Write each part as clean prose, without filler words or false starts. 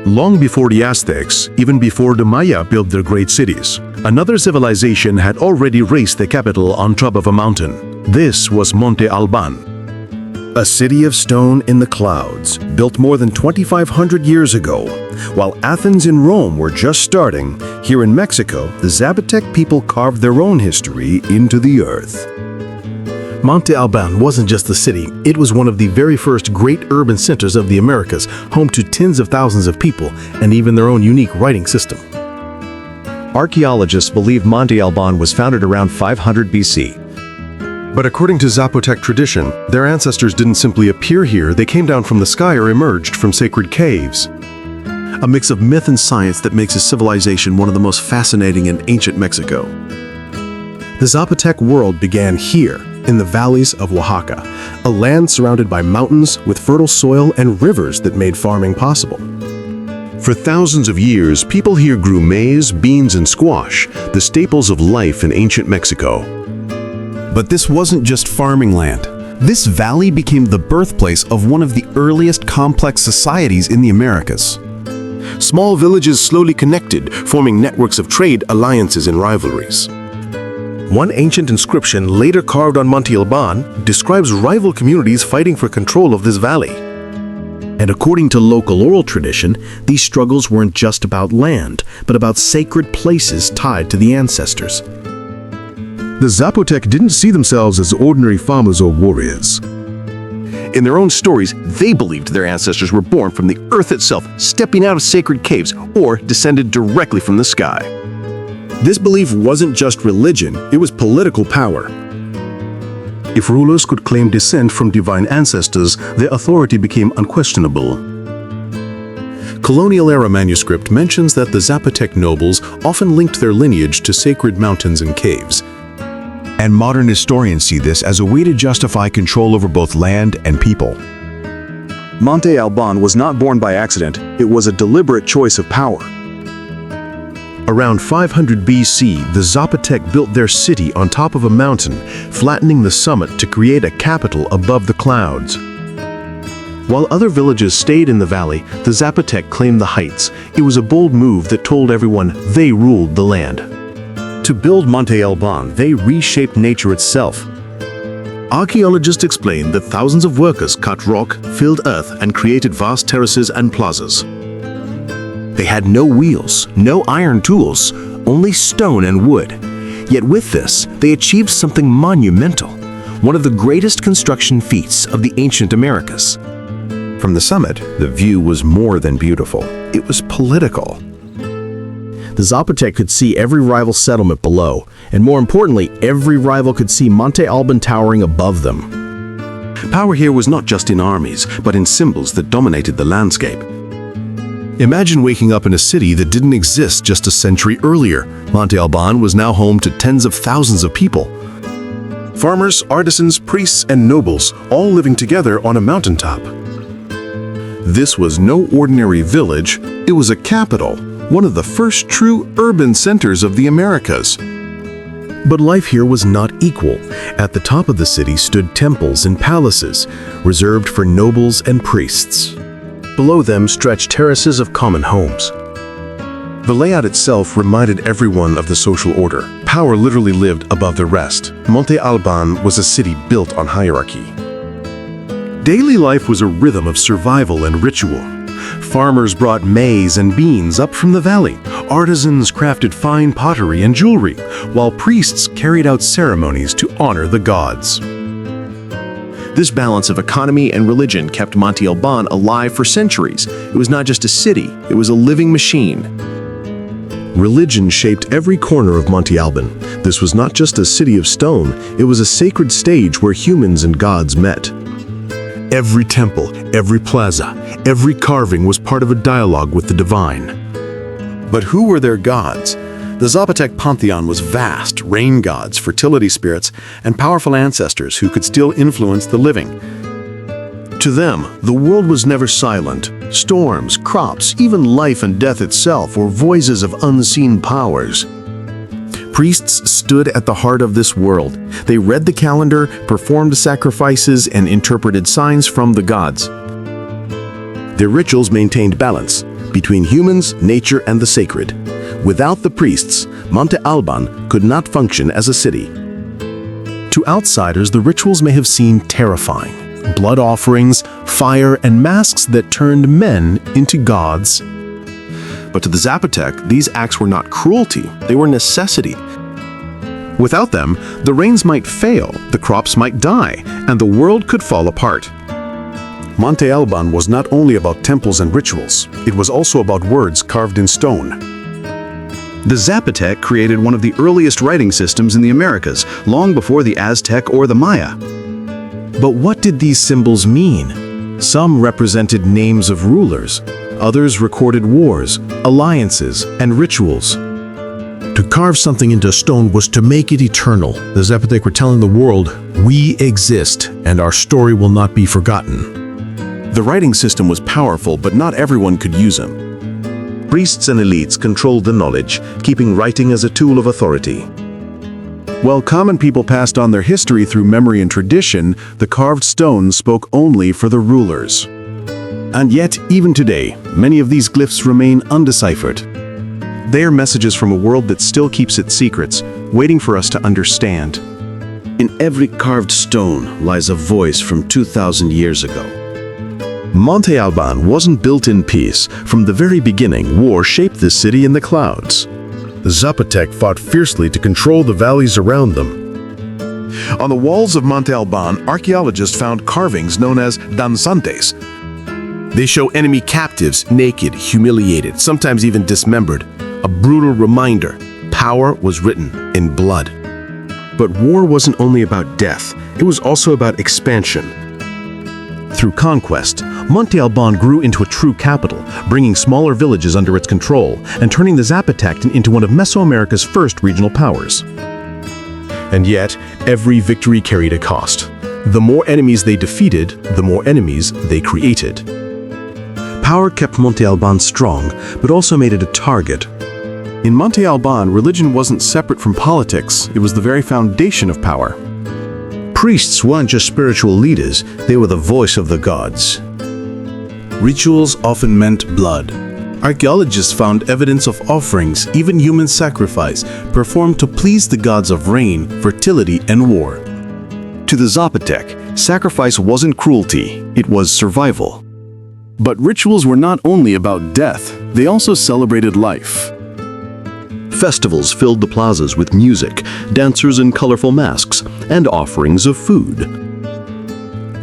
Long before the Aztecs, even before the Maya built their great cities, another civilization had already raised their capital on top of a mountain. This was Monte Albán. A city of stone in the clouds, built more than 2,500 years ago. While Athens and Rome were just starting, here in Mexico, the Zapotec people carved their own history into the earth. Monte Albán wasn't just a city, it was one of the very first great urban centers of the Americas, home to tens of thousands of people, and even their own unique writing system. Archaeologists believe Monte Albán was founded around 500 BC. But according to Zapotec tradition, their ancestors didn't simply appear here, they came down from the sky or emerged from sacred caves. A mix of myth and science that makes a civilization one of the most fascinating in ancient Mexico. The Zapotec world began here, in the valleys of Oaxaca, a land surrounded by mountains with fertile soil and rivers that made farming possible. For thousands of years, people here grew maize, beans, and squash, the staples of life in ancient Mexico. But this wasn't just farming land. This valley became the birthplace of one of the earliest complex societies in the Americas. Small villages slowly connected, forming networks of trade, alliances, and rivalries. One ancient inscription later carved on Monte Albán describes rival communities fighting for control of this valley. And according to local oral tradition, these struggles weren't just about land, but about sacred places tied to the ancestors. The Zapotec didn't see themselves as ordinary farmers or warriors. In their own stories, they believed their ancestors were born from the earth itself, stepping out of sacred caves, or descended directly from the sky. This belief wasn't just religion, it was political power. If rulers could claim descent from divine ancestors, their authority became unquestionable. Colonial-era manuscript mentions that the Zapotec nobles often linked their lineage to sacred mountains and caves. And modern historians see this as a way to justify control over both land and people. Monte Albán was not born by accident, it was a deliberate choice of power. Around 500 BC, the Zapotec built their city on top of a mountain, flattening the summit to create a capital above the clouds. While other villages stayed in the valley, the Zapotec claimed the heights. It was a bold move that told everyone they ruled the land. To build Monte Albán, they reshaped nature itself. Archaeologists explain that thousands of workers cut rock, filled earth, and created vast terraces and plazas. They had no wheels, no iron tools, only stone and wood. Yet with this, they achieved something monumental, one of the greatest construction feats of the ancient Americas. From the summit, the view was more than beautiful. It was political. The Zapotec could see every rival settlement below, and more importantly, every rival could see Monte Albán towering above them. Power here was not just in armies, but in symbols that dominated the landscape. Imagine waking up in a city that didn't exist just a century earlier. Monte Albán was now home to tens of thousands of people. Farmers, artisans, priests, and nobles, all living together on a mountaintop. This was no ordinary village, it was a capital, one of the first true urban centers of the Americas. But life here was not equal. At the top of the city stood temples and palaces, reserved for nobles and priests. Below them stretched terraces of common homes. The layout itself reminded everyone of the social order. Power literally lived above the rest. Monte Albán was a city built on hierarchy. Daily life was a rhythm of survival and ritual. Farmers brought maize and beans up from the valley. Artisans crafted fine pottery and jewelry, while priests carried out ceremonies to honor the gods. This balance of economy and religion kept Monte Albán alive for centuries. It was not just a city, it was a living machine. Religion shaped every corner of Monte Albán. This was not just a city of stone, it was a sacred stage where humans and gods met. Every temple, every plaza, every carving was part of a dialogue with the divine. But who were their gods? The Zapotec pantheon was vast: rain gods, fertility spirits, and powerful ancestors who could still influence the living. To them, the world was never silent. Storms, crops, even life and death itself were voices of unseen powers. Priests stood at the heart of this world. They read the calendar, performed sacrifices, and interpreted signs from the gods. Their rituals maintained balance. between humans, nature, and the sacred. Without the priests, Monte Albán could not function as a city. To outsiders, the rituals may have seemed terrifying. Blood offerings, fire, and masks that turned men into gods. But to the Zapotec, these acts were not cruelty, they were necessity. Without them, the rains might fail, the crops might die, and the world could fall apart. Monte Albán was not only about temples and rituals, it was also about words carved in stone. The Zapotec created one of the earliest writing systems in the Americas, long before the Aztec or the Maya. But what did these symbols mean? Some represented names of rulers, others recorded wars, alliances, and rituals. To carve something into stone was to make it eternal. The Zapotec were telling the world, we exist, and our story will not be forgotten. The writing system was powerful, but not everyone could use them. Priests and elites controlled the knowledge, keeping writing as a tool of authority. While common people passed on their history through memory and tradition, the carved stones spoke only for the rulers. And yet, even today, many of these glyphs remain undeciphered. They are messages from a world that still keeps its secrets, waiting for us to understand. In every carved stone lies a voice from 2,000 years ago. Monte Albán wasn't built in peace. From the very beginning, war shaped this city in the clouds. The Zapotec fought fiercely to control the valleys around them. On the walls of Monte Albán, archaeologists found carvings known as danzantes. They show enemy captives, naked, humiliated, sometimes even dismembered. A brutal reminder, power was written in blood. But war wasn't only about death, it was also about expansion. Through conquest, Monte Albán grew into a true capital, bringing smaller villages under its control and turning the Zapotec into one of Mesoamerica's first regional powers. And yet, every victory carried a cost. The more enemies they defeated, the more enemies they created. Power kept Monte Albán strong, but also made it a target. In Monte Albán, religion wasn't separate from politics, it was the very foundation of power. Priests weren't just spiritual leaders, they were the voice of the gods. Rituals often meant blood. Archaeologists found evidence of offerings, even human sacrifice, performed to please the gods of rain, fertility, and war. To the Zapotec, sacrifice wasn't cruelty, it was survival. But rituals were not only about death, they also celebrated life. Festivals filled the plazas with music, dancers in colorful masks, and offerings of food.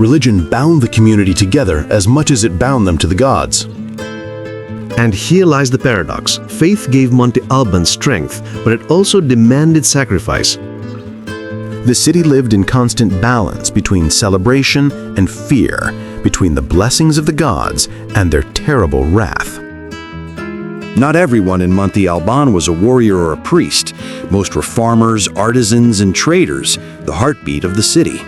Religion bound the community together as much as it bound them to the gods. And here lies the paradox. Faith gave Monte Albán strength, but it also demanded sacrifice. The city lived in constant balance between celebration and fear, between the blessings of the gods and their terrible wrath. Not everyone in Monte Albán was a warrior or a priest. Most were farmers, artisans, and traders, the heartbeat of the city.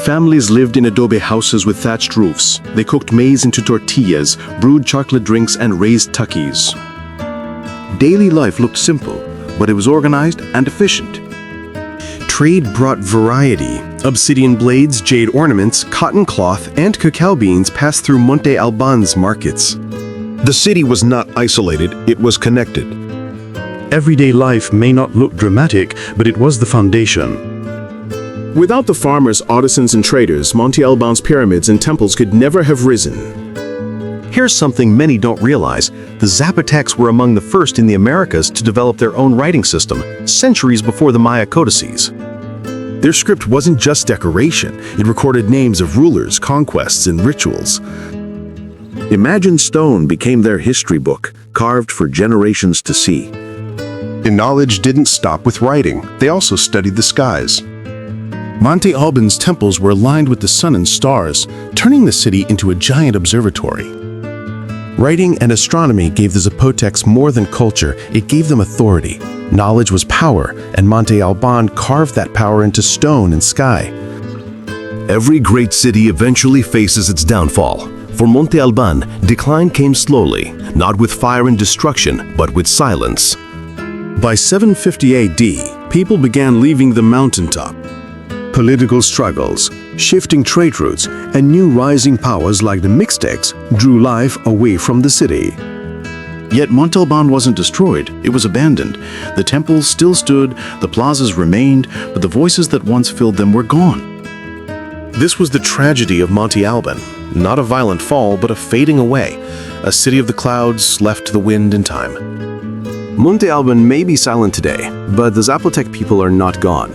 Families lived in adobe houses with thatched roofs. They cooked maize into tortillas, brewed chocolate drinks, and raised turkeys. Daily life looked simple, but it was organized and efficient. Trade brought variety. Obsidian blades, jade ornaments, cotton cloth, and cacao beans passed through Monte Albán's markets. The city was not isolated, it was connected. Everyday life may not look dramatic, but it was the foundation. Without the farmers, artisans, and traders, Monte Albán's pyramids and temples could never have risen. Here's something many don't realize. The Zapotecs were among the first in the Americas to develop their own writing system, centuries before the Maya codices. Their script wasn't just decoration, it recorded names of rulers, conquests, and rituals. Imagine stone became their history book, carved for generations to see. And knowledge didn't stop with writing. They also studied the skies. Monte Albán's temples were aligned with the sun and stars, turning the city into a giant observatory. Writing and astronomy gave the Zapotecs more than culture, it gave them authority. Knowledge was power, and Monte Albán carved that power into stone and sky. Every great city eventually faces its downfall. For Monte Albán, decline came slowly, not with fire and destruction, but with silence. By 750 AD, people began leaving the mountaintop. Political struggles, Shifting trade routes and new rising powers like the Mixtecs drew life away from the city. Yet Monte Albán wasn't destroyed, it was abandoned. The temples still stood, the plazas remained, but the voices that once filled them were gone. This was the tragedy of Monte Albán. Not a violent fall, but a fading away. A city of the clouds left to the wind and time. Monte Albán may be silent today, but the Zapotec people are not gone.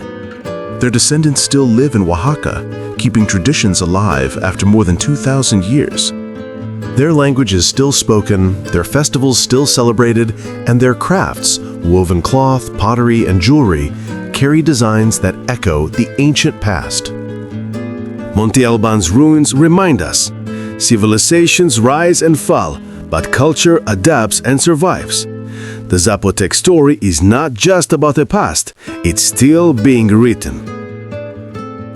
Their descendants still live in Oaxaca, keeping traditions alive after more than 2,000 years. Their language is still spoken, their festivals still celebrated, and their crafts, woven cloth, pottery, and jewelry, carry designs that echo the ancient past. Monte Albán's ruins remind us, civilizations rise and fall, but culture adapts and survives. The Zapotec story is not just about the past, it's still being written.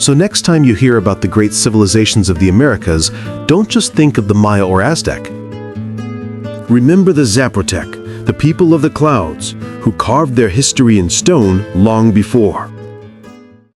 So next time you hear about the great civilizations of the Americas, don't just think of the Maya or Aztec. Remember the Zapotec, the people of the clouds, who carved their history in stone long before.